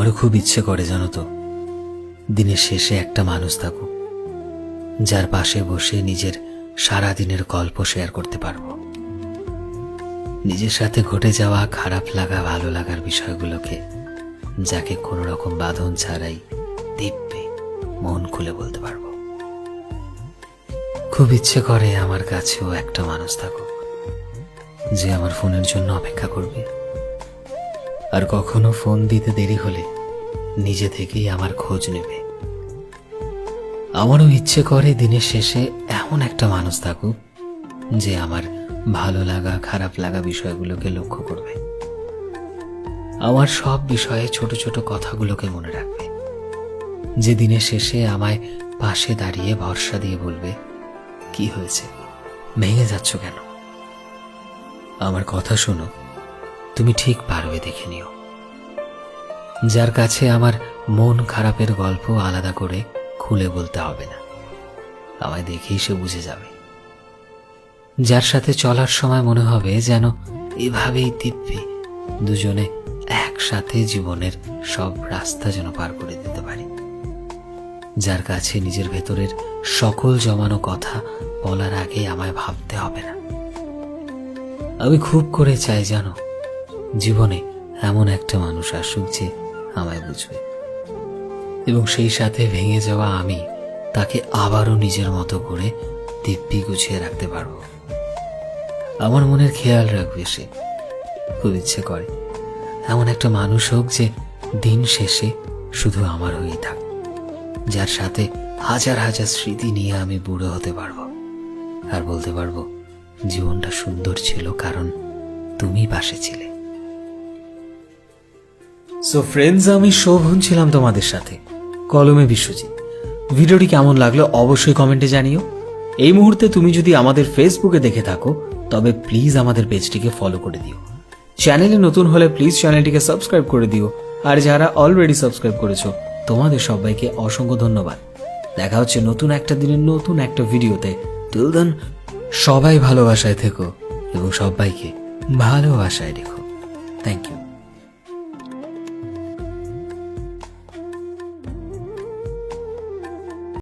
আমারও খুব ইচ্ছে করে জানো তো, দিনের শেষে একটা মানুষ থাকুক যার পাশে বসে নিজের সারা দিনের গল্প শেয়ার করতে পারবো, নিজের সাথে ঘটে যাওয়া খারাপ লাগা ভালো লাগার বিষয়গুলোকে যাকে কোনো রকম বাঁধন ছাড়াই দিব্যে মন খুলে বলতে পারবো। খুব ইচ্ছে করে আমার কাছেও একটা মানুষ থাকুক যে আমার ফোনের জন্য অপেক্ষা করবে, আর কখনো ফোন দিতে দেরি হলে নিজে থেকেই আমার খোঁজ নেবে। আমারও ইচ্ছে করে দিনের শেষে এমন একটা মানুষ থাকুক যে আমার ভালো লাগা খারাপ লাগা বিষয়গুলোকে লক্ষ্য করবে, আমার সব বিষয়ে ছোট ছোট কথাগুলোকে মনে রাখবে, যে দিনের শেষে আমায় পাশে দাঁড়িয়ে ভরসা দিয়ে বলবে, কি হয়েছে, ভেঙে যাচ্ছ কেন, আমার কথা শোনো, তুমি ঠিক পারবে, দেখে নিও। যার কাছে আমার মন খারাপের গল্প আলাদা করে খুলে বলতে হবে না, আমায় দেখেই সে বুঝে যাবে। যার সাথে চলার সময় মনে হবে যেন এভাবেই দিব্যি দুজনে একসাথে জীবনের সব রাস্তা যেন পার করে দিতে পারি। যার কাছে নিজের ভেতরের সকল জমানো কথা বলার আগে আমায় ভাবতে হবে না। আমি খুব করে চাই জানো, জীবনে এমন একটা মানুষ আসুক যে আমায় বুঝবে, এবং সেই সাথে ভেঙে যাওয়া আমি তাকে আবারও নিজের মতো করে দিব্যি গুছিয়ে রাখতে পারবো। আমার মনের খেয়াল রাখবে সে। খুব ইচ্ছে করে এমন একটা মানুষ হোক যে দিন শেষে শুধু আমার হয়েই থাক, যার সাথে হাজার হাজার স্মৃতি নিয়ে আমি বুড়ো হতে পারবো আর বলতে পারবো জীবনটা সুন্দর ছিল কারণ তুমি পাশে ছিলে। সো ফ্রেন্ডস, আমি শোভন ছিলাম তোমাদের সাথে, কলমে বিশ্বজিৎ। ভিডিওটি কেমন লাগলো অবশ্যই কমেন্টে জানিও। এই মুহূর্তে তুমি যদি আমাদের ফেসবুকে দেখে থাকো তবে প্লিজ আমাদের পেজটিকে ফলো করে দিও। চ্যানেলে নতুন হলে প্লিজ চ্যানেলটিকে সাবস্ক্রাইব করে দিও, আর যারা অলরেডি সাবস্ক্রাইব করেছো তোমাদের সবাইকে অসংখ্য ধন্যবাদ। দেখা হচ্ছে নতুন একটা দিনের নতুন একটা ভিডিওতে। টিল দেন সবাই ভালোবাসায় থেকো এবং সবাইকে ভালোবাসায় রেখো। Thank you.